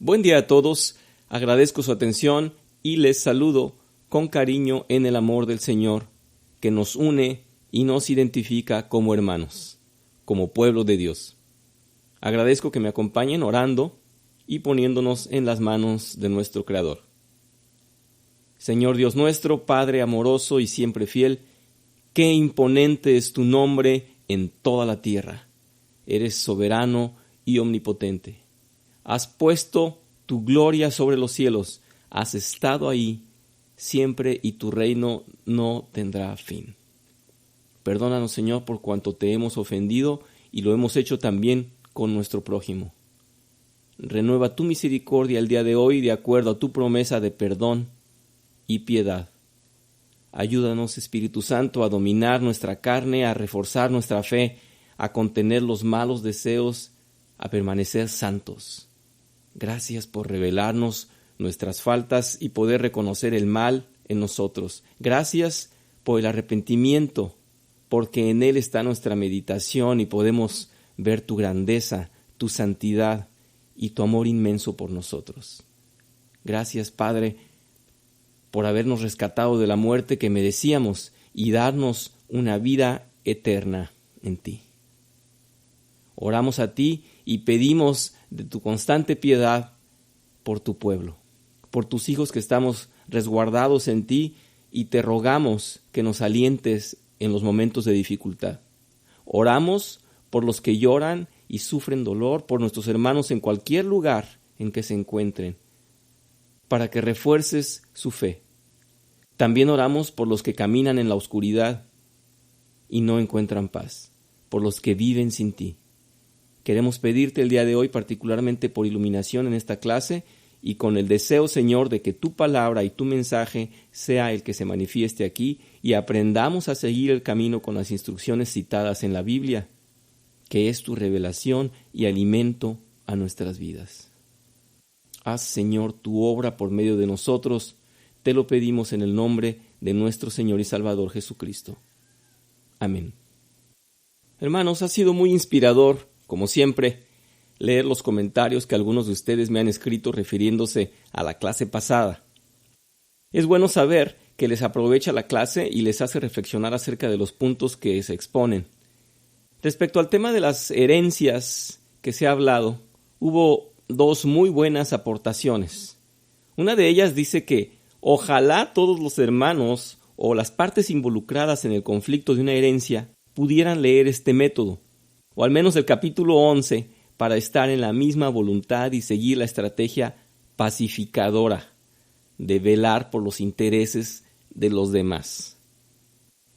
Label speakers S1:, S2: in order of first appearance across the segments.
S1: Buen día a todos, agradezco su atención y les saludo con cariño en el amor del Señor, que nos une y nos identifica como hermanos, como pueblo de Dios. Agradezco que me acompañen orando y poniéndonos en las manos de nuestro Creador. Señor Dios nuestro, Padre amoroso y siempre fiel, qué imponente es tu nombre en toda la tierra. Eres soberano y omnipotente. Has puesto tu gloria sobre los cielos, has estado ahí siempre y tu reino no tendrá fin. Perdónanos, Señor, por cuanto te hemos ofendido y lo hemos hecho también con nuestro prójimo. Renueva tu misericordia el día de hoy de acuerdo a tu promesa de perdón y piedad. Ayúdanos, Espíritu Santo, a dominar nuestra carne, a reforzar nuestra fe, a contener los malos deseos, a permanecer santos. Gracias por revelarnos nuestras faltas y poder reconocer el mal en nosotros. Gracias por el arrepentimiento, porque en él está nuestra meditación y podemos ver tu grandeza, tu santidad y tu amor inmenso por nosotros. Gracias, Padre, por habernos rescatado de la muerte que merecíamos y darnos una vida eterna en ti. Oramos a ti y pedimos de tu constante piedad por tu pueblo, por tus hijos que estamos resguardados en ti, y te rogamos que nos alientes en los momentos de dificultad. Oramos por los que lloran y sufren dolor, por nuestros hermanos en cualquier lugar en que se encuentren, para que refuerces su fe. También oramos por los que caminan en la oscuridad y no encuentran paz, por los que viven sin ti. Queremos pedirte el día de hoy particularmente por iluminación en esta clase y con el deseo, Señor, de que tu palabra y tu mensaje sea el que se manifieste aquí y aprendamos a seguir el camino con las instrucciones citadas en la Biblia, que es tu revelación y alimento a nuestras vidas. Haz, Señor, tu obra por medio de nosotros. Te lo pedimos en el nombre de nuestro Señor y Salvador Jesucristo. Amén. Hermanos, ha sido muy inspirador, como siempre, leer los comentarios que algunos de ustedes me han escrito refiriéndose a la clase pasada. Es bueno saber que les aprovecha la clase y les hace reflexionar acerca de los puntos que se exponen. Respecto al tema de las herencias que se ha hablado, hubo dos muy buenas aportaciones. Una de ellas dice que ojalá todos los hermanos o las partes involucradas en el conflicto de una herencia pudieran leer este método, o al menos el capítulo 11, para estar en la misma voluntad y seguir la estrategia pacificadora de velar por los intereses de los demás.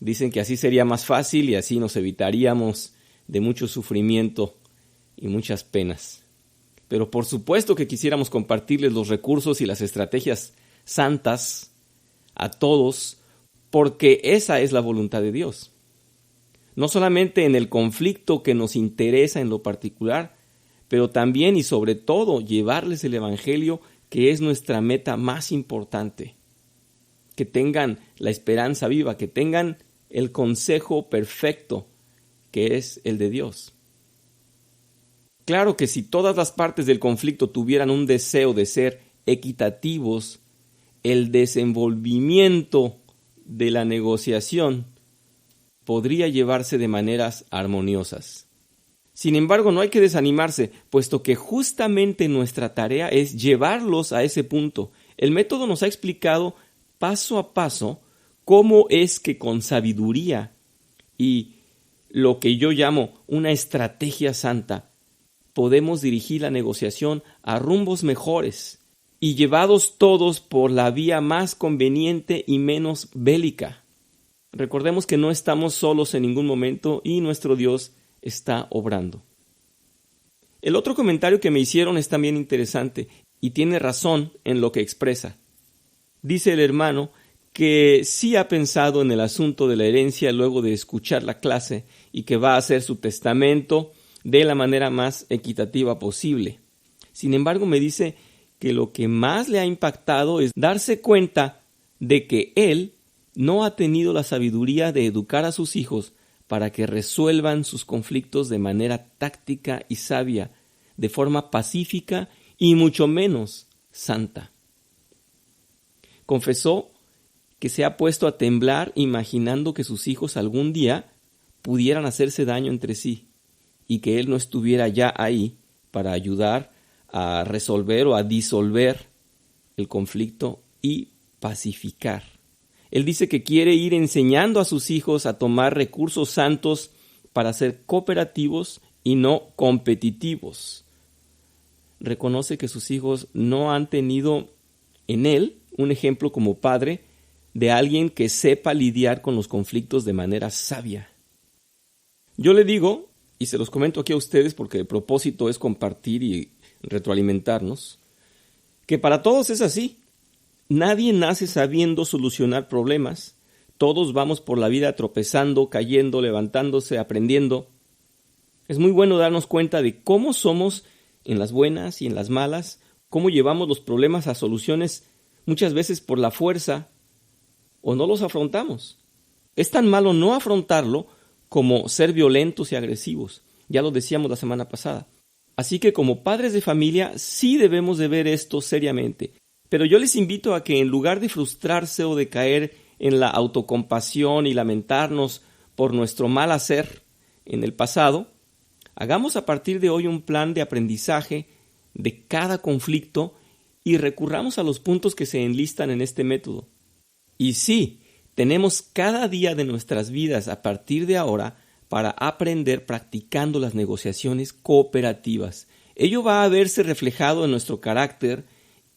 S1: Dicen que así sería más fácil y así nos evitaríamos de mucho sufrimiento y muchas penas. Pero por supuesto que quisiéramos compartirles los recursos y las estrategias santas a todos, porque esa es la voluntad de Dios. No solamente en el conflicto que nos interesa en lo particular, pero también y sobre todo llevarles el Evangelio, que es nuestra meta más importante. Que tengan la esperanza viva, que tengan el consejo perfecto, que es el de Dios. Claro que si todas las partes del conflicto tuvieran un deseo de ser equitativos, el desenvolvimiento de la negociación podría llevarse de maneras armoniosas. Sin embargo, no hay que desanimarse, puesto que justamente nuestra tarea es llevarlos a ese punto. El método nos ha explicado paso a paso cómo es que con sabiduría y lo que yo llamo una estrategia santa, podemos dirigir la negociación a rumbos mejores y llevados todos por la vía más conveniente y menos bélica. Recordemos que no estamos solos en ningún momento y nuestro Dios está obrando. El otro comentario que me hicieron es también interesante y tiene razón en lo que expresa. Dice el hermano que sí ha pensado en el asunto de la herencia luego de escuchar la clase y que va a hacer su testamento de la manera más equitativa posible. Sin embargo, me dice que lo que más le ha impactado es darse cuenta de que él no ha tenido la sabiduría de educar a sus hijos para que resuelvan sus conflictos de manera táctica y sabia, de forma pacífica y mucho menos santa. Confesó que se ha puesto a temblar imaginando que sus hijos algún día pudieran hacerse daño entre sí y que él no estuviera ya ahí para ayudar a resolver o a disolver el conflicto y pacificar. Él dice que quiere ir enseñando a sus hijos a tomar recursos santos para ser cooperativos y no competitivos. Reconoce que sus hijos no han tenido en él un ejemplo como padre de alguien que sepa lidiar con los conflictos de manera sabia. Yo le digo, y se los comento aquí a ustedes porque el propósito es compartir y retroalimentarnos, que para todos es así. Nadie nace sabiendo solucionar problemas. Todos vamos por la vida tropezando, cayendo, levantándose, aprendiendo. Es muy bueno darnos cuenta de cómo somos en las buenas y en las malas, cómo llevamos los problemas a soluciones muchas veces por la fuerza o no los afrontamos. Es tan malo no afrontarlo como ser violentos y agresivos. Ya lo decíamos la semana pasada. Así que como padres de familia sí debemos de ver esto seriamente. Pero yo les invito a que en lugar de frustrarse o de caer en la autocompasión y lamentarnos por nuestro mal hacer en el pasado, hagamos a partir de hoy un plan de aprendizaje de cada conflicto y recurramos a los puntos que se enlistan en este método. Y sí, tenemos cada día de nuestras vidas a partir de ahora para aprender practicando las negociaciones cooperativas. Ello va a verse reflejado en nuestro carácter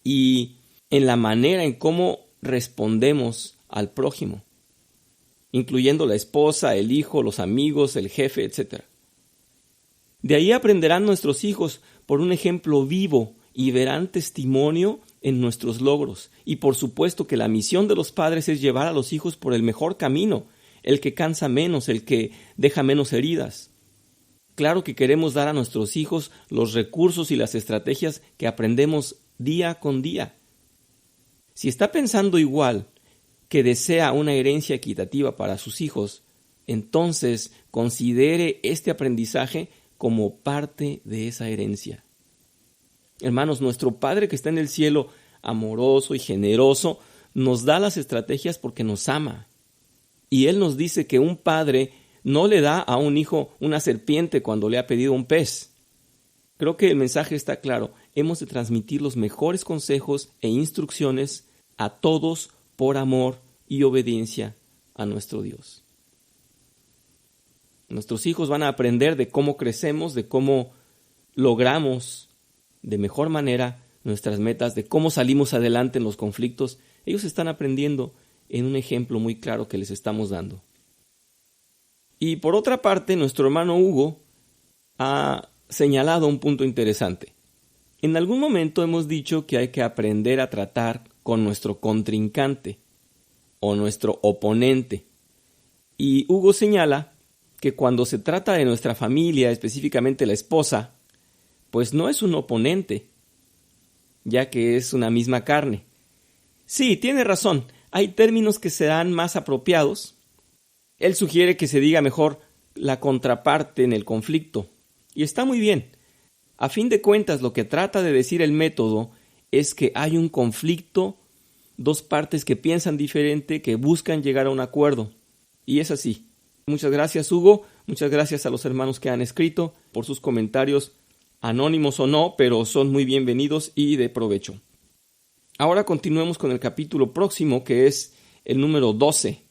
S1: y en la manera en cómo respondemos al prójimo, incluyendo la esposa, el hijo, los amigos, el jefe, etc. De ahí aprenderán nuestros hijos por un ejemplo vivo y verán testimonio en nuestros logros. Y por supuesto que la misión de los padres es llevar a los hijos por el mejor camino, el que cansa menos, el que deja menos heridas. Claro que queremos dar a nuestros hijos los recursos y las estrategias que aprendemos día con día. Si está pensando igual que desea una herencia equitativa para sus hijos, entonces considere este aprendizaje como parte de esa herencia. Hermanos, nuestro Padre que está en el cielo, amoroso y generoso, nos da las estrategias porque nos ama. Y Él nos dice que un padre no le da a un hijo una serpiente cuando le ha pedido un pez. Creo que el mensaje está claro. Hemos de transmitir los mejores consejos e instrucciones a todos por amor y obediencia a nuestro Dios. Nuestros hijos van a aprender de cómo crecemos, de cómo logramos de mejor manera nuestras metas, de cómo salimos adelante en los conflictos. Ellos están aprendiendo en un ejemplo muy claro que les estamos dando. Y por otra parte, nuestro hermano Hugo ha señalado un punto interesante. En algún momento hemos dicho que hay que aprender a tratar con nuestro contrincante o nuestro oponente. Y Hugo señala que cuando se trata de nuestra familia, específicamente la esposa, pues no es un oponente, ya que es una misma carne. Sí, tiene razón, hay términos que serán más apropiados. Él sugiere que se diga mejor la contraparte en el conflicto, y está muy bien. A fin de cuentas, lo que trata de decir el método es que hay un conflicto, dos partes que piensan diferente, que buscan llegar a un acuerdo, y es así. Muchas gracias, Hugo, muchas gracias a los hermanos que han escrito por sus comentarios, anónimos o no, pero son muy bienvenidos y de provecho. Ahora continuemos con el capítulo próximo, que es el número 12.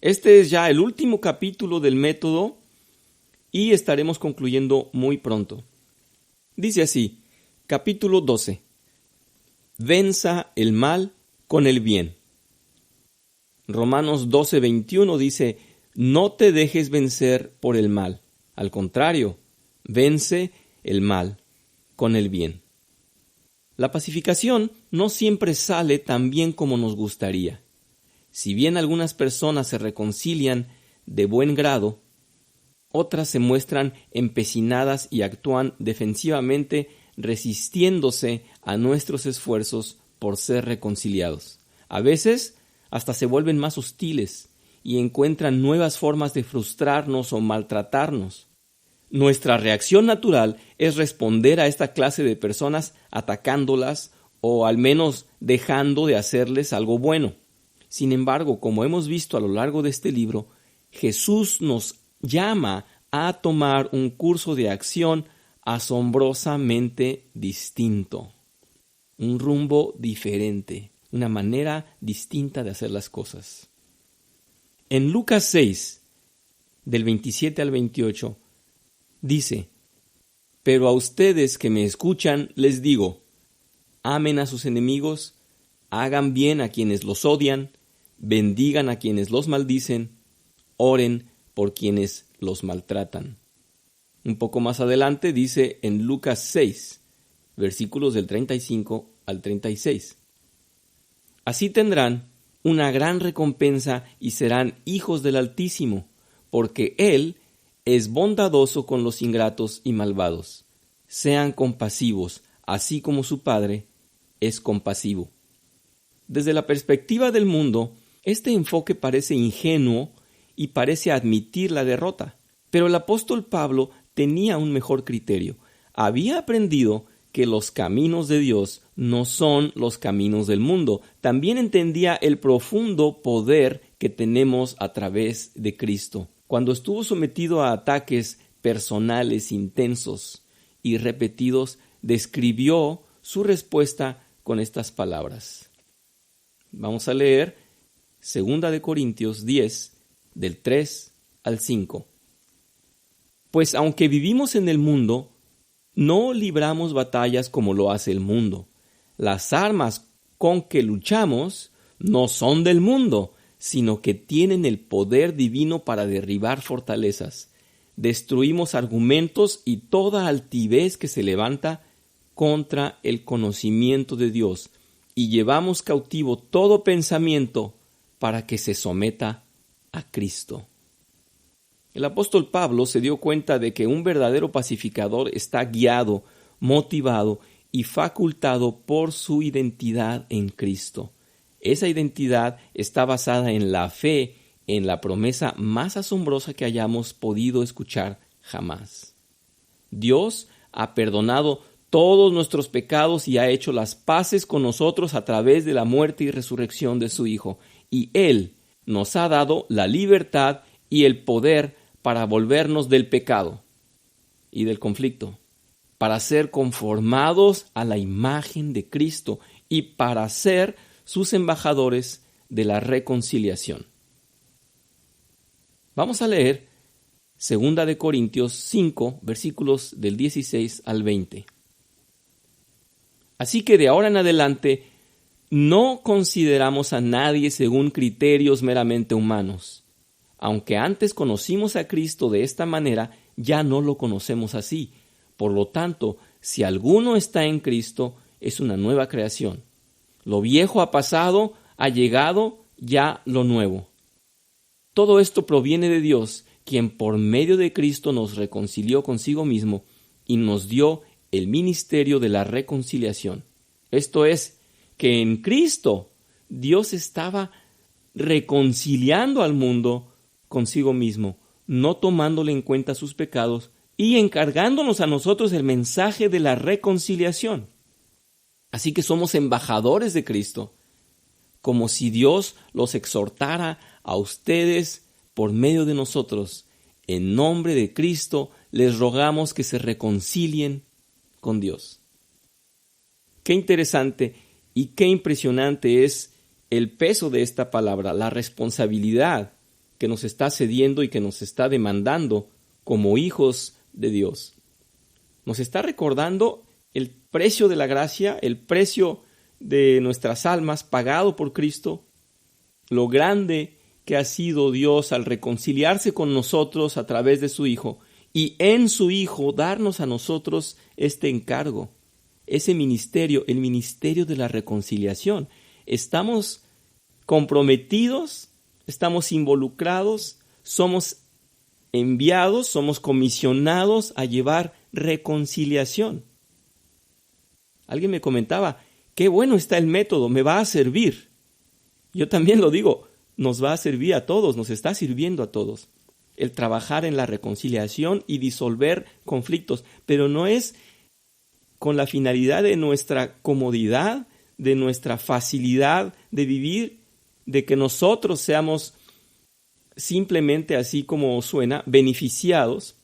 S1: Este es ya el último capítulo del método y estaremos concluyendo muy pronto. Dice así, capítulo 12. Venza el mal con el bien. Romanos 12:21 dice, no te dejes vencer por el mal. Al contrario, vence el mal con el bien. La pacificación no siempre sale tan bien como nos gustaría. Si bien algunas personas se reconcilian de buen grado, otras se muestran empecinadas y actúan defensivamente, resistiéndose a nuestros esfuerzos por ser reconciliados. A veces hasta se vuelven más hostiles y encuentran nuevas formas de frustrarnos o maltratarnos. Nuestra reacción natural es responder a esta clase de personas atacándolas o al menos dejando de hacerles algo bueno. Sin embargo, como hemos visto a lo largo de este libro, Jesús nos llama a tomar un curso de acción asombrosamente distinto, un rumbo diferente, una manera distinta de hacer las cosas. En Lucas 6, del 27 al 28, dice: «Pero a ustedes que me escuchan les digo, amen a sus enemigos, hagan bien a quienes los odian, bendigan a quienes los maldicen, oren por quienes los maltratan». Un poco más adelante dice en Lucas 6, versículos del 35 al 36. «Así tendrán una gran recompensa y serán hijos del Altísimo, porque Él es bondadoso con los ingratos y malvados. Sean compasivos, así como su Padre es compasivo». Desde la perspectiva del mundo, este enfoque parece ingenuo y parece admitir la derrota. Pero el apóstol Pablo tenía un mejor criterio. Había aprendido que los caminos de Dios no son los caminos del mundo. También entendía el profundo poder que tenemos a través de Cristo. Cuando estuvo sometido a ataques personales intensos y repetidos, describió su respuesta con estas palabras. Vamos a leer 2 Corintios 10, del 3 al 5. «Pues aunque vivimos en el mundo, no libramos batallas como lo hace el mundo. Las armas con que luchamos no son del mundo, sino que tienen el poder divino para derribar fortalezas. Destruimos argumentos y toda altivez que se levanta contra el conocimiento de Dios, y llevamos cautivo todo pensamiento para que se someta a Cristo». El apóstol Pablo se dio cuenta de que un verdadero pacificador está guiado, motivado y facultado por su identidad en Cristo. Esa identidad está basada en la fe, en la promesa más asombrosa que hayamos podido escuchar jamás. Dios ha perdonado todos nuestros pecados y ha hecho las paces con nosotros a través de la muerte y resurrección de su Hijo. Y Él nos ha dado la libertad y el poder para volvernos del pecado y del conflicto, para ser conformados a la imagen de Cristo y para ser sus embajadores de la reconciliación. Vamos a leer 2 Corintios 5, versículos del 16 al 20. «Así que de ahora en adelante no consideramos a nadie según criterios meramente humanos. Aunque antes conocimos a Cristo de esta manera, ya no lo conocemos así. Por lo tanto, si alguno está en Cristo, es una nueva creación. Lo viejo ha pasado, ha llegado ya lo nuevo. Todo esto proviene de Dios, quien por medio de Cristo nos reconcilió consigo mismo y nos dio el ministerio de la reconciliación. Esto es, que en Cristo Dios estaba reconciliando al mundo consigo mismo, no tomándole en cuenta sus pecados y encargándonos a nosotros el mensaje de la reconciliación. Así que somos embajadores de Cristo, como si Dios los exhortara a ustedes por medio de nosotros. En nombre de Cristo les rogamos que se reconcilien con Dios». Qué interesante y qué impresionante es el peso de esta palabra, la responsabilidad que nos está cediendo y que nos está demandando como hijos de Dios. Nos está recordando el precio de la gracia, el precio de nuestras almas pagado por Cristo, lo grande que ha sido Dios al reconciliarse con nosotros a través de su Hijo y en su Hijo darnos a nosotros este encargo, ese ministerio, el ministerio de la reconciliación. Estamos comprometidos, estamos involucrados, somos enviados, somos comisionados a llevar reconciliación. Alguien me comentaba, qué bueno está el método, me va a servir. Yo también lo digo, nos va a servir a todos, nos está sirviendo a todos. el trabajar en la reconciliación y disolver conflictos, pero no es con la finalidad de nuestra comodidad, de nuestra facilidad de vivir, de que nosotros seamos simplemente, así como suena, beneficiados.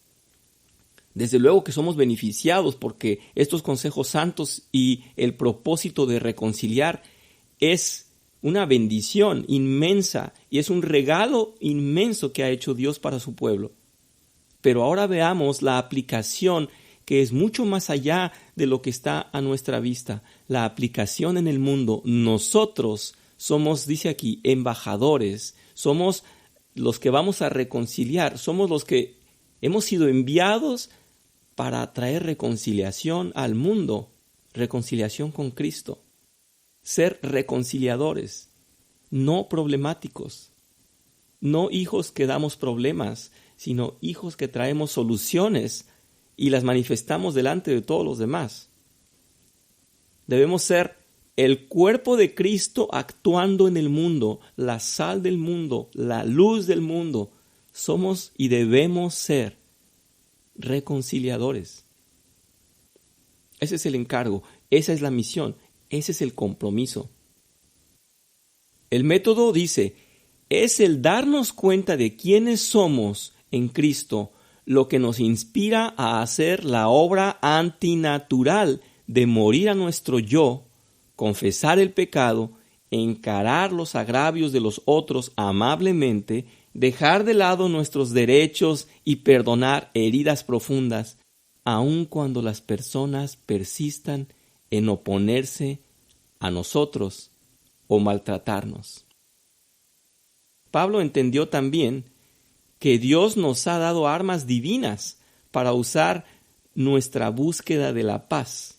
S1: Desde luego que somos beneficiados porque estos consejos santos y el propósito de reconciliar es una bendición inmensa y es un regalo inmenso que ha hecho Dios para su pueblo. Pero ahora veamos la aplicación, que es mucho más allá de lo que está a nuestra vista. La aplicación en el mundo. Nosotros somos, dice aquí, embajadores. Somos los que vamos a reconciliar. Somos los que hemos sido enviados para traer reconciliación al mundo. Reconciliación con Cristo. Ser reconciliadores, no problemáticos. No hijos que damos problemas, sino hijos que traemos soluciones y las manifestamos delante de todos los demás. Debemos ser el cuerpo de Cristo actuando en el mundo, la sal del mundo, la luz del mundo. Somos y debemos ser reconciliadores. Ese es el encargo, esa es la misión, ese es el compromiso. El método dice, es el darnos cuenta de quiénes somos en Cristo lo que nos inspira a hacer la obra antinatural de morir a nuestro yo, confesar el pecado, encarar los agravios de los otros amablemente, dejar de lado nuestros derechos y perdonar heridas profundas, aun cuando las personas persistan en oponerse a nosotros o maltratarnos. Pablo entendió también que Dios nos ha dado armas divinas para usar nuestra búsqueda de la paz.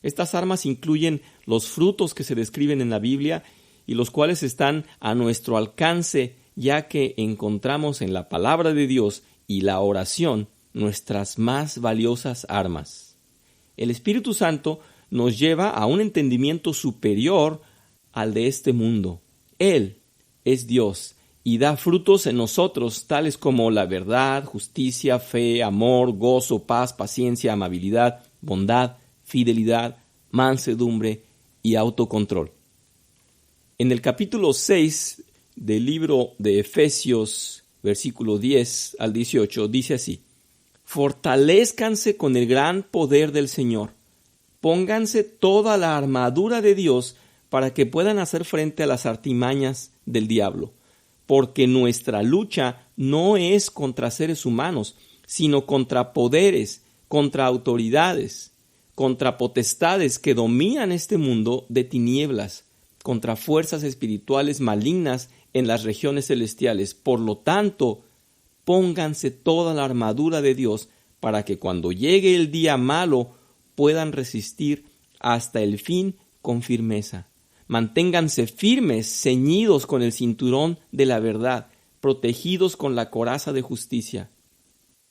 S1: Estas armas incluyen los frutos que se describen en la Biblia y los cuales están a nuestro alcance, ya que encontramos en la palabra de Dios y la oración nuestras más valiosas armas. El Espíritu Santo nos lleva a un entendimiento superior al de este mundo. Él es Dios y da frutos en nosotros, tales como la verdad, justicia, fe, amor, gozo, paz, paciencia, amabilidad, bondad, fidelidad, mansedumbre y autocontrol. En el capítulo 6 del libro de Efesios, versículo 10 al 18, dice así: fortalézcanse con el gran poder del Señor. Pónganse toda la armadura de Dios para que puedan hacer frente a las artimañas del diablo. Porque nuestra lucha no es contra seres humanos, sino contra poderes, contra autoridades, contra potestades que dominan este mundo de tinieblas, contra fuerzas espirituales malignas en las regiones celestiales. Por lo tanto, pónganse toda la armadura de Dios para que cuando llegue el día malo puedan resistir hasta el fin con firmeza. Manténganse firmes, ceñidos con el cinturón de la verdad, protegidos con la coraza de justicia,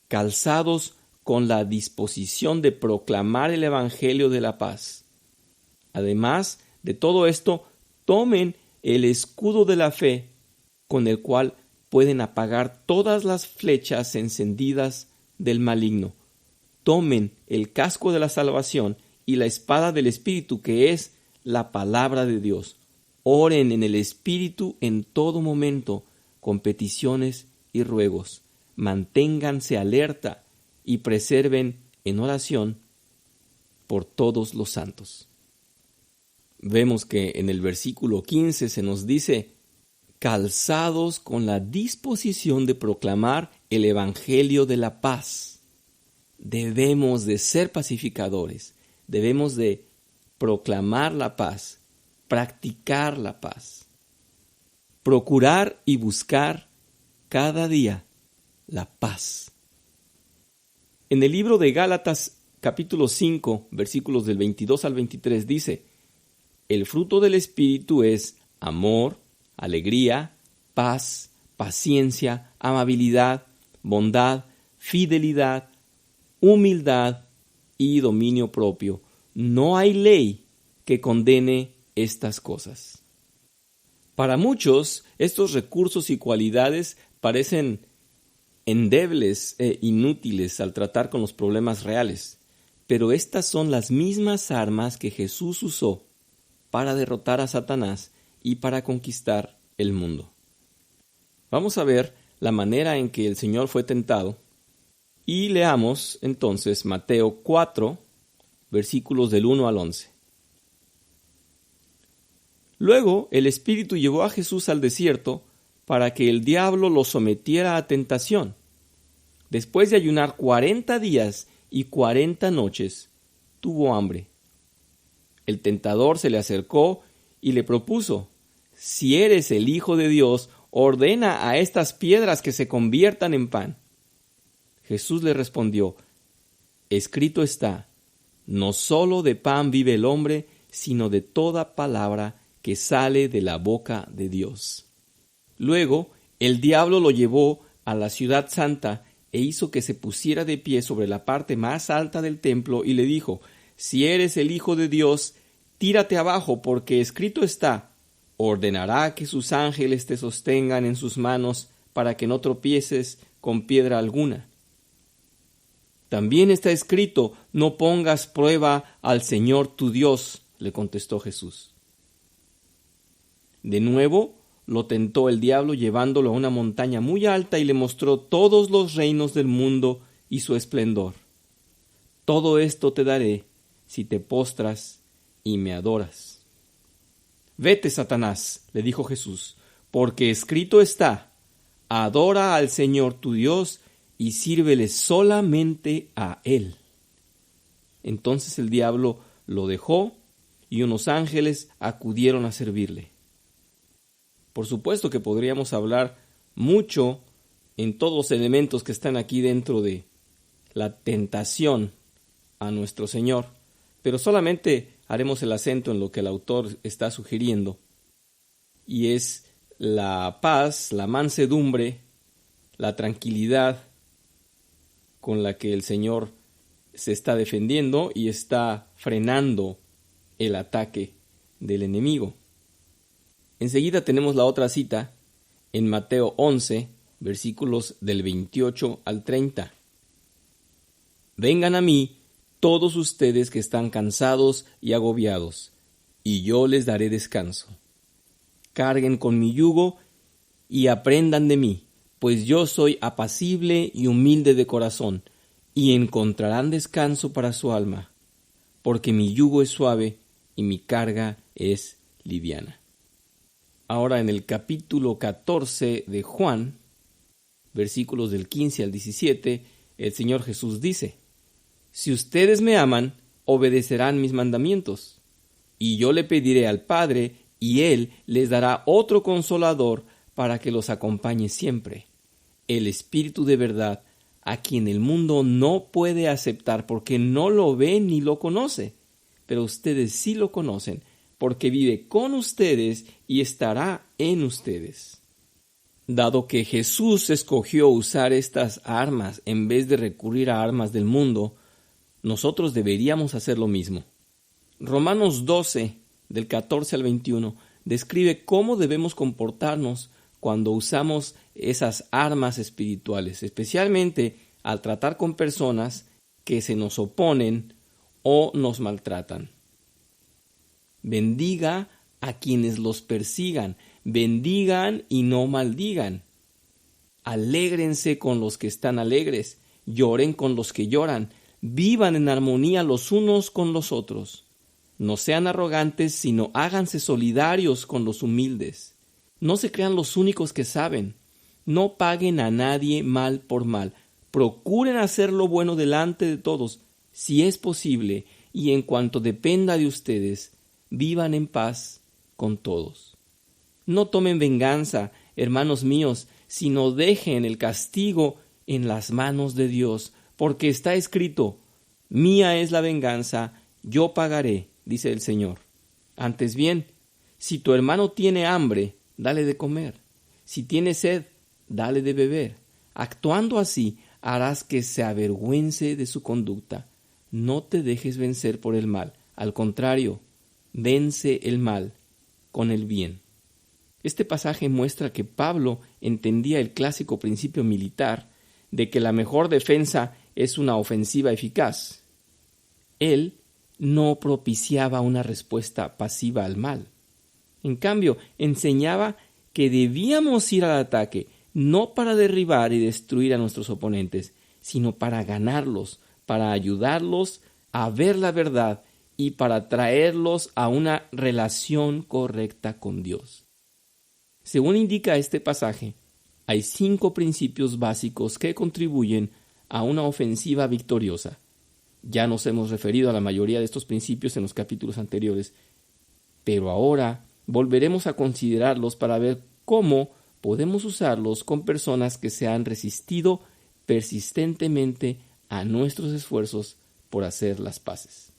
S1: calzados con la disposición de proclamar el evangelio de la paz. Además de todo esto, tomen el escudo de la fe, con el cual pueden apagar todas las flechas encendidas del maligno. Tomen el casco de la salvación y la espada del Espíritu, que es la palabra de Dios. Oren en el Espíritu en todo momento, con peticiones y ruegos. Manténganse alerta y preserven en oración por todos los santos. Vemos que en el versículo 15 se nos dice: calzados con la disposición de proclamar el evangelio de la paz. Debemos de ser pacificadores, debemos de proclamar la paz, practicar la paz, procurar y buscar cada día la paz. En el libro de Gálatas, capítulo 5, versículos del 22 al 23 dice: el fruto del Espíritu es amor, alegría, paz, paciencia, amabilidad, bondad, fidelidad, humildad y dominio propio. No hay ley que condene estas cosas. Para muchos, estos recursos y cualidades parecen endebles e inútiles al tratar con los problemas reales, pero estas son las mismas armas que Jesús usó para derrotar a Satanás y para conquistar el mundo. Vamos a ver la manera en que el Señor fue tentado y leamos entonces Mateo 4, versículos del 1 al 11. Luego el Espíritu llevó a Jesús al desierto para que el diablo lo sometiera a tentación. Después de ayunar 40 días y 40 noches, tuvo hambre. El tentador se le acercó y le propuso: si eres el Hijo de Dios, ordena a estas piedras que se conviertan en pan. Jesús le respondió: escrito está, no solo de pan vive el hombre, sino de toda palabra que sale de la boca de Dios. Luego, el diablo lo llevó a la ciudad santa e hizo que se pusiera de pie sobre la parte más alta del templo y le dijo: si eres el Hijo de Dios, tírate abajo, porque escrito está, ordenará que sus ángeles te sostengan en sus manos para que no tropieces con piedra alguna. También está escrito: no pongas prueba al Señor tu Dios, le contestó Jesús. De nuevo lo tentó el diablo llevándolo a una montaña muy alta y le mostró todos los reinos del mundo y su esplendor. Todo esto te daré si te postras y me adoras. Vete, Satanás, le dijo Jesús, porque escrito está: adora al Señor tu Dios y sírvele solamente a Él. Entonces el diablo lo dejó y unos ángeles acudieron a servirle. Por supuesto que podríamos hablar mucho en todos los elementos que están aquí dentro de la tentación a nuestro Señor, pero solamente haremos el acento en lo que el autor está sugiriendo, y es la paz, la mansedumbre, la tranquilidad con la que el Señor se está defendiendo y está frenando el ataque del enemigo. Enseguida tenemos la otra cita en Mateo 11, versículos del 28 al 30. Vengan a mí todos ustedes que están cansados y agobiados, y yo les daré descanso. Carguen con mi yugo y aprendan de mí, pues yo soy apacible y humilde de corazón, y encontrarán descanso para su alma, porque mi yugo es suave y mi carga es liviana. Ahora en el capítulo 14 de Juan, versículos del 15 al 17, el Señor Jesús dice: si ustedes me aman, obedecerán mis mandamientos, y yo le pediré al Padre, y Él les dará otro consolador para que los acompañe siempre, el Espíritu de verdad, a quien el mundo no puede aceptar porque no lo ve ni lo conoce, pero ustedes sí lo conocen, porque vive con ustedes y estará en ustedes. Dado que Jesús escogió usar estas armas en vez de recurrir a armas del mundo, nosotros deberíamos hacer lo mismo. Romanos 12, del 14 al 21, describe cómo debemos comportarnos cuando usamos esas armas espirituales, especialmente al tratar con personas que se nos oponen o nos maltratan. Bendiga a quienes los persigan, bendigan y no maldigan. Alégrense con los que están alegres, lloren con los que lloran, vivan en armonía los unos con los otros. No sean arrogantes, sino háganse solidarios con los humildes. No se crean los únicos que saben. No paguen a nadie mal por mal. Procuren hacer lo bueno delante de todos, si es posible, y en cuanto dependa de ustedes, vivan en paz con todos. No tomen venganza, hermanos míos, sino dejen el castigo en las manos de Dios, porque está escrito: mía es la venganza, yo pagaré, dice el Señor. Antes bien, si tu hermano tiene hambre, dale de comer. Si tiene sed, dale de beber. Actuando así, harás que se avergüence de su conducta. No te dejes vencer por el mal. Al contrario, vence el mal con el bien. Este pasaje muestra que Pablo entendía el clásico principio militar de que la mejor defensa es una ofensiva eficaz. Él no propiciaba una respuesta pasiva al mal. En cambio, enseñaba que debíamos ir al ataque, no para derribar y destruir a nuestros oponentes, sino para ganarlos, para ayudarlos a ver la verdad y para traerlos a una relación correcta con Dios. Según indica este pasaje, hay 5 principios básicos que contribuyen a una ofensiva victoriosa. Ya nos hemos referido a la mayoría de estos principios en los capítulos anteriores, pero ahora volveremos a considerarlos para ver cómo podemos usarlos con personas que se han resistido persistentemente a nuestros esfuerzos por hacer las paces.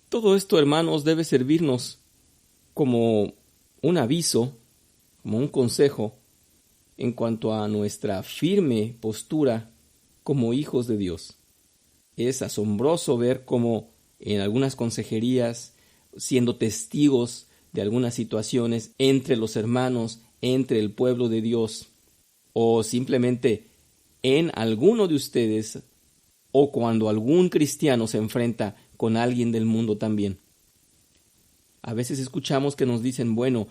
S1: Todo esto, hermanos, debe servirnos como un aviso, como un consejo en cuanto a nuestra firme postura como hijos de Dios. Es asombroso ver cómo en algunas consejerías, siendo testigos de algunas situaciones entre los hermanos, entre el pueblo de Dios, o simplemente en alguno de ustedes, o cuando algún cristiano se enfrenta con alguien del mundo también. A veces escuchamos que nos dicen, bueno,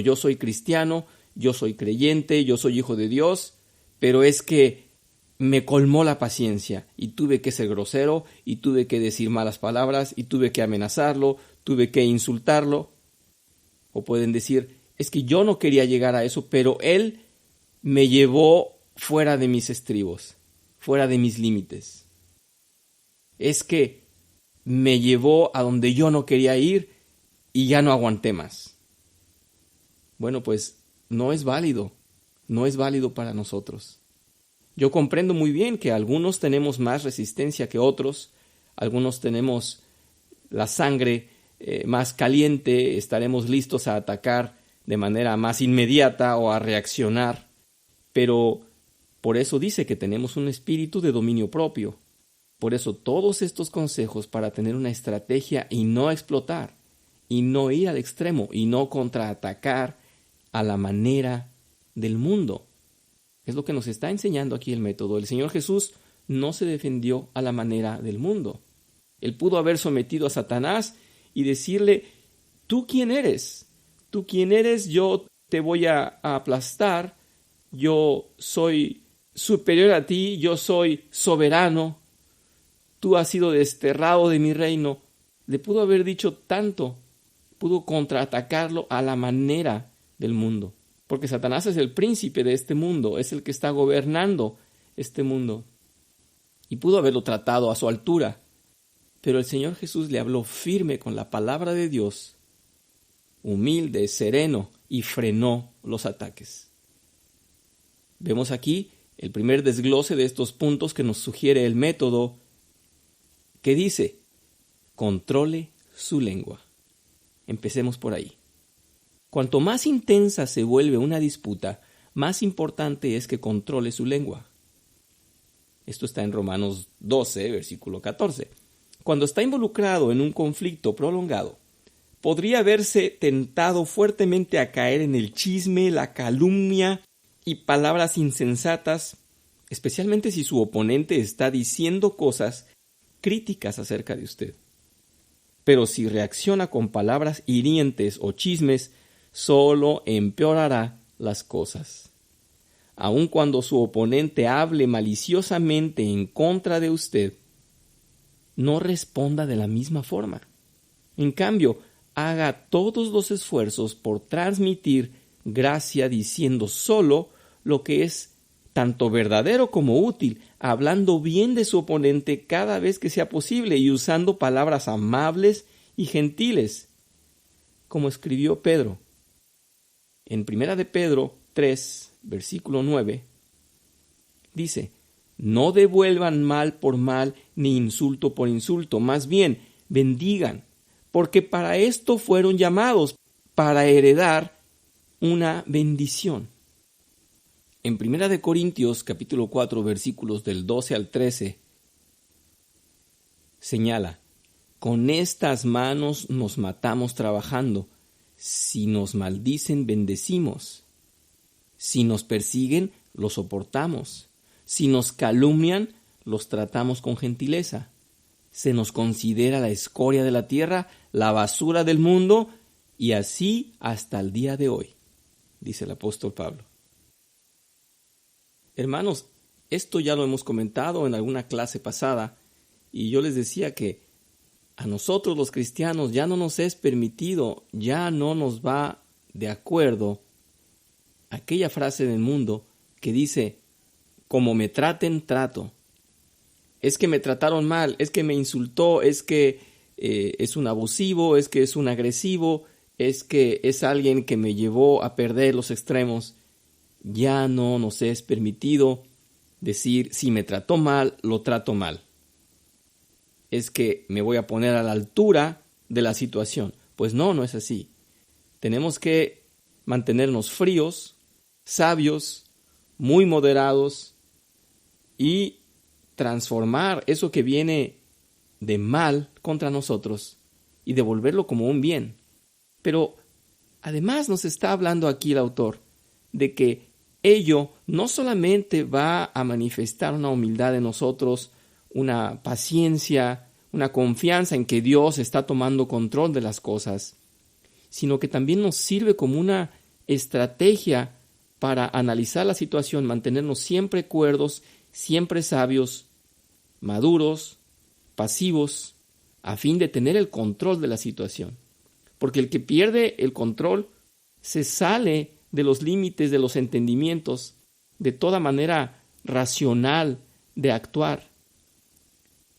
S1: yo soy cristiano, yo soy creyente, yo soy hijo de Dios, pero es que me colmó la paciencia y tuve que ser grosero y tuve que decir malas palabras y tuve que amenazarlo, tuve que insultarlo. O pueden decir, es que yo no quería llegar a eso, pero él me llevó fuera de mis estribos, fuera de mis límites. Es que me llevó a donde yo no quería ir y ya no aguanté más. Bueno, pues no es válido para nosotros. Yo comprendo muy bien que algunos tenemos más resistencia que otros, algunos tenemos la sangre más caliente, estaremos listos a atacar de manera más inmediata o a reaccionar, pero por eso dice que tenemos un espíritu de dominio propio. Por eso todos estos consejos para tener una estrategia y no explotar, y no ir al extremo, y no contraatacar a la manera del mundo. Es lo que nos está enseñando aquí el método. El Señor Jesús no se defendió a la manera del mundo. Él pudo haber sometido a Satanás y decirle, ¿tú quién eres? ¿Tú quién eres? Yo te voy a aplastar. Yo soy superior a ti. Yo soy soberano. Tú has sido desterrado de mi reino. Le pudo haber dicho tanto. Pudo contraatacarlo a la manera del mundo. Porque Satanás es el príncipe de este mundo, es el que está gobernando este mundo. Y pudo haberlo tratado a su altura. Pero el Señor Jesús le habló firme con la palabra de Dios, humilde, sereno, y frenó los ataques. Vemos aquí el primer desglose de estos puntos que nos sugiere el método, que dice, controle su lengua. Empecemos por ahí. Cuanto más intensa se vuelve una disputa, más importante es que controle su lengua. Esto está en Romanos 12, versículo 14. Cuando está involucrado en un conflicto prolongado, podría verse tentado fuertemente a caer en el chisme, la calumnia y palabras insensatas, especialmente si su oponente está diciendo cosas críticas acerca de usted. Pero si reacciona con palabras hirientes o chismes, solo empeorará las cosas. Aun cuando su oponente hable maliciosamente en contra de usted, no responda de la misma forma. En cambio, haga todos los esfuerzos por transmitir gracia diciendo solo lo que es tanto verdadero como útil, hablando bien de su oponente cada vez que sea posible y usando palabras amables y gentiles, como escribió Pedro. En 1 de Pedro 3, versículo 9, dice, no devuelvan mal por mal ni insulto por insulto, más bien bendigan, porque para esto fueron llamados, para heredar una bendición. En 1 de Corintios capítulo 4, versículos del 12 al 13, señala, con estas manos nos matamos trabajando. Si nos maldicen, bendecimos. Si nos persiguen, lo soportamos. Si nos calumnian, los tratamos con gentileza. Se nos considera la escoria de la tierra, la basura del mundo, y así hasta el día de hoy, dice el apóstol Pablo. Hermanos, esto ya lo hemos comentado en alguna clase pasada, y yo les decía que a nosotros los cristianos ya no nos es permitido, ya no nos va de acuerdo aquella frase del mundo que dice, como me traten, trato. Es que me trataron mal, es que me insultó, es que es un abusivo, es que es un agresivo, es que es alguien que me llevó a perder los extremos. Ya no nos es permitido decir, si me trató mal, lo trato mal. Es que me voy a poner a la altura de la situación. Pues no, no es así. Tenemos que mantenernos fríos, sabios, muy moderados y transformar eso que viene de mal contra nosotros y devolverlo como un bien. Pero además nos está hablando aquí el autor de que ello no solamente va a manifestar una humildad en nosotros, una paciencia, una confianza en que Dios está tomando control de las cosas, sino que también nos sirve como una estrategia para analizar la situación, mantenernos siempre cuerdos, siempre sabios, maduros, pasivos, a fin de tener el control de la situación. Porque el que pierde el control se sale de los límites de los entendimientos, de toda manera racional de actuar,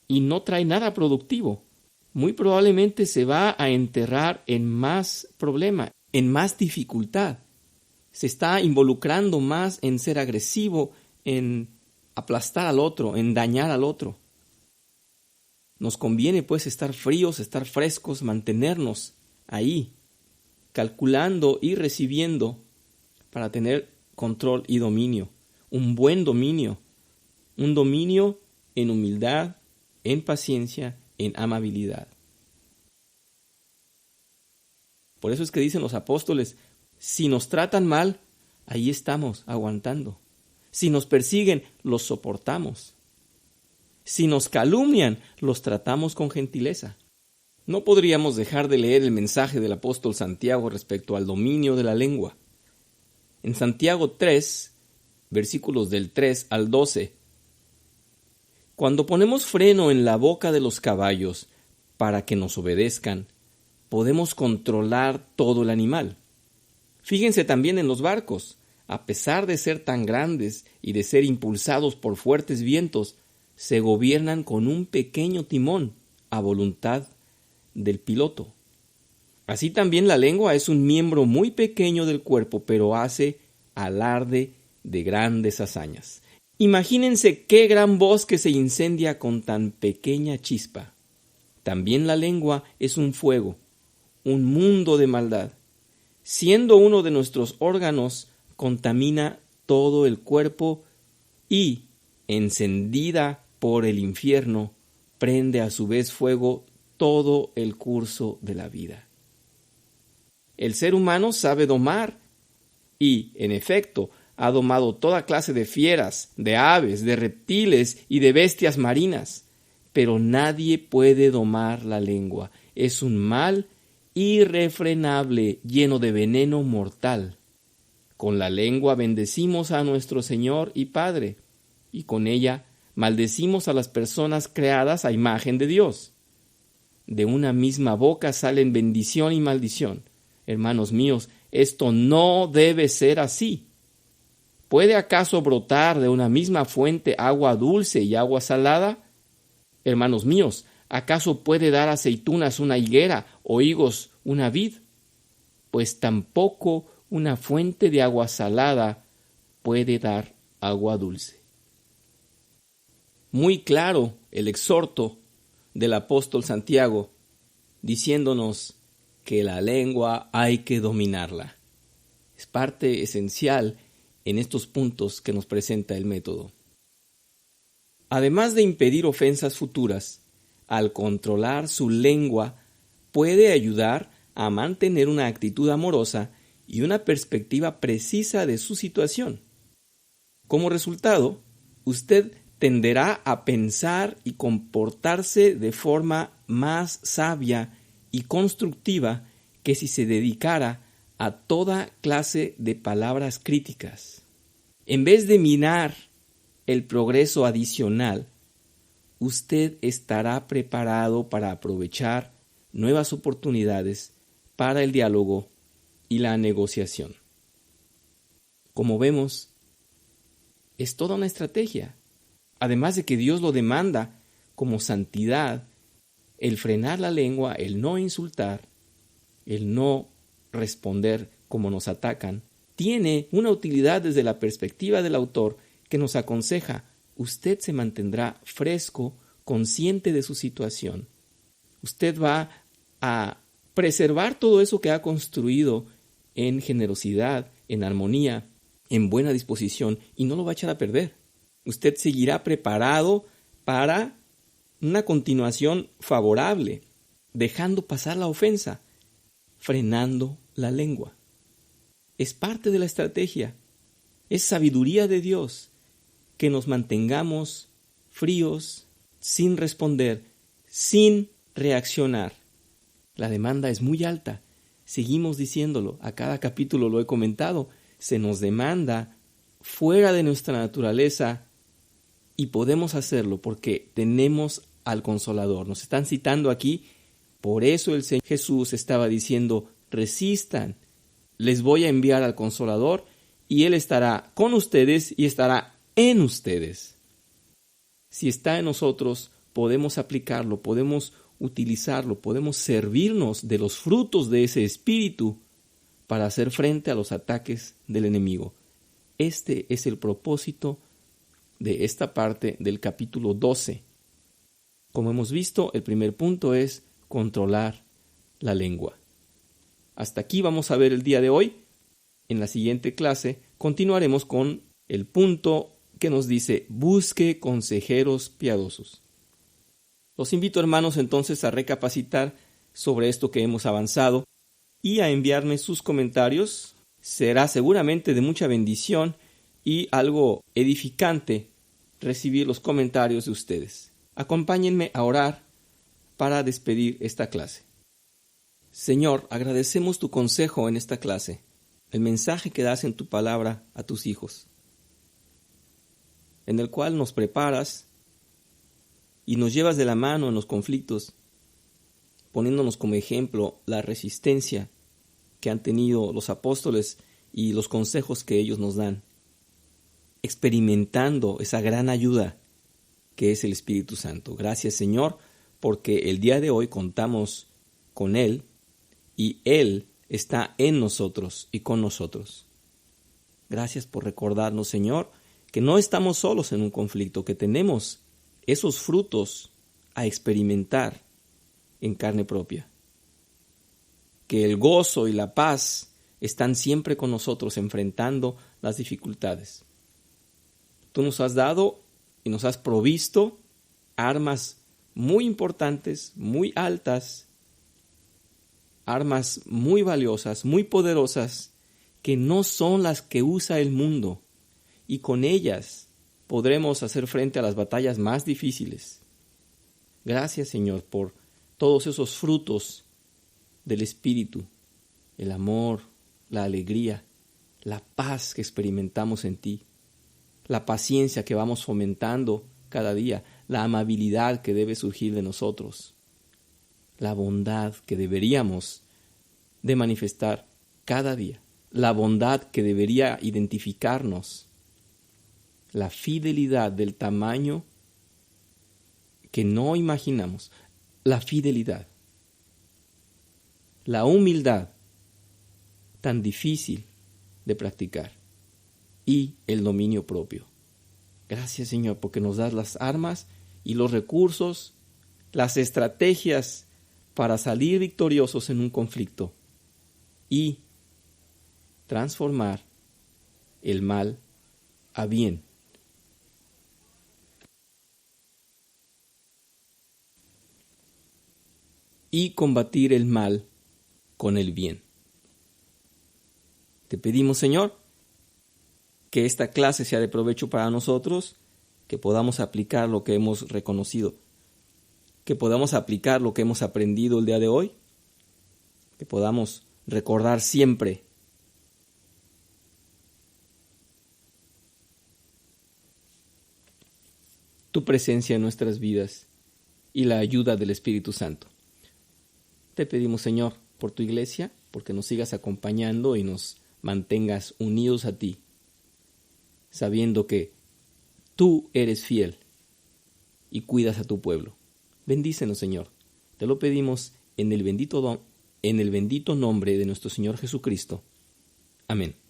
S1: y no trae nada productivo. Muy probablemente se va a enterrar en más problema, en más dificultad. Se está involucrando más en ser agresivo, en aplastar al otro, en dañar al otro. Nos conviene pues estar fríos, estar frescos, mantenernos ahí, calculando y recibiendo para tener control y dominio, un buen dominio, un dominio en humildad, en paciencia, en amabilidad. Por eso es que dicen los apóstoles, si nos tratan mal, ahí estamos aguantando. Si nos persiguen, los soportamos. Si nos calumnian, los tratamos con gentileza. No podríamos dejar de leer el mensaje del apóstol Santiago respecto al dominio de la lengua. En Santiago 3, versículos del 3 al 12, cuando ponemos freno en la boca de los caballos para que nos obedezcan, podemos controlar todo el animal. Fíjense también en los barcos. A pesar de ser tan grandes y de ser impulsados por fuertes vientos, se gobiernan con un pequeño timón a voluntad del piloto. Así también la lengua es un miembro muy pequeño del cuerpo, pero hace alarde de grandes hazañas. Imagínense qué gran bosque se incendia con tan pequeña chispa. También la lengua es un fuego, un mundo de maldad. Siendo uno de nuestros órganos, contamina todo el cuerpo y, encendida por el infierno, prende a su vez fuego todo el curso de la vida. El ser humano sabe domar y, en efecto, ha domado toda clase de fieras, de aves, de reptiles y de bestias marinas, pero nadie puede domar la lengua. Es un mal irrefrenable, lleno de veneno mortal. Con la lengua bendecimos a nuestro Señor y Padre, y con ella maldecimos a las personas creadas a imagen de Dios. De una misma boca salen bendición y maldición. Hermanos míos, esto no debe ser así. ¿Puede acaso brotar de una misma fuente agua dulce y agua salada? Hermanos míos, ¿acaso puede dar aceitunas una higuera o higos una vid? Pues tampoco una fuente de agua salada puede dar agua dulce. Muy claro el exhorto del apóstol Santiago, diciéndonos que la lengua hay que dominarla. Es parte esencial en estos puntos que nos presenta el método. Además de impedir ofensas futuras, al controlar su lengua puede ayudar a mantener una actitud amorosa y una perspectiva precisa de su situación. Como resultado, usted tenderá a pensar y comportarse de forma más sabia y constructiva que si se dedicara a toda clase de palabras críticas. En vez de minar el progreso adicional, usted estará preparado para aprovechar nuevas oportunidades para el diálogo y la negociación. Como vemos, es toda una estrategia. Además de que Dios lo demanda como santidad, el frenar la lengua, el no insultar, el no responder como nos atacan, tiene una utilidad desde la perspectiva del autor que nos aconseja: usted se mantendrá fresco, consciente de su situación. Usted va a preservar todo eso que ha construido en generosidad, en armonía, en buena disposición, y no lo va a echar a perder. Usted seguirá preparado para una continuación favorable, dejando pasar la ofensa, frenando la lengua. Es parte de la estrategia, es sabiduría de Dios que nos mantengamos fríos, sin responder, sin reaccionar. La demanda es muy alta, seguimos diciéndolo, a cada capítulo lo he comentado, se nos demanda fuera de nuestra naturaleza y podemos hacerlo porque tenemos al Consolador. Nos están citando aquí, por eso el Señor Jesús estaba diciendo: resistan, les voy a enviar al Consolador y Él estará con ustedes y estará en ustedes. Si está en nosotros, podemos aplicarlo, podemos utilizarlo, podemos servirnos de los frutos de ese espíritu para hacer frente a los ataques del enemigo. Este es el propósito de esta parte del capítulo 12. Como hemos visto, el primer punto es controlar la lengua. Hasta aquí vamos a ver el día de hoy. En la siguiente clase continuaremos con el punto que nos dice: busque consejeros piadosos. Los invito, hermanos, entonces a recapacitar sobre esto que hemos avanzado y a enviarme sus comentarios. Será seguramente de mucha bendición y algo edificante recibir los comentarios de ustedes. Acompáñenme a orar para despedir esta clase. Señor, agradecemos tu consejo en esta clase, el mensaje que das en tu palabra a tus hijos, en el cual nos preparas y nos llevas de la mano en los conflictos, poniéndonos como ejemplo la resistencia que han tenido los apóstoles y los consejos que ellos nos dan, experimentando esa gran ayuda que es el Espíritu Santo. Gracias, Señor, porque el día de hoy contamos con Él y Él está en nosotros y con nosotros. Gracias por recordarnos, Señor, que no estamos solos en un conflicto, que tenemos esos frutos a experimentar en carne propia. Que el gozo y la paz están siempre con nosotros enfrentando las dificultades. Tú nos has dado y nos has provisto armas muy importantes, muy altas, armas muy valiosas, muy poderosas, que no son las que usa el mundo, y con ellas podremos hacer frente a las batallas más difíciles. Gracias, Señor, por todos esos frutos del Espíritu, el amor, la alegría, la paz que experimentamos en ti, la paciencia que vamos fomentando cada día, la amabilidad que debe surgir de nosotros, la bondad que deberíamos de manifestar cada día, la bondad que debería identificarnos, la fidelidad del tamaño que no imaginamos, la fidelidad, la humildad tan difícil de practicar y el dominio propio. Gracias, Señor, porque nos das las armas y los recursos, las estrategias para salir victoriosos en un conflicto y transformar el mal a bien. Y combatir el mal con el bien. Te pedimos, Señor, que esta clase sea de provecho para nosotros que podamos aplicar lo que hemos reconocido, que podamos aplicar lo que hemos aprendido el día de hoy, que podamos recordar siempre tu presencia en nuestras vidas y la ayuda del Espíritu Santo. Te pedimos, Señor, por tu iglesia, porque nos sigas acompañando y nos mantengas unidos a ti, sabiendo que tú eres fiel y cuidas a tu pueblo. Bendícenos, Señor. Te lo pedimos en el bendito nombre de nuestro Señor Jesucristo. Amén.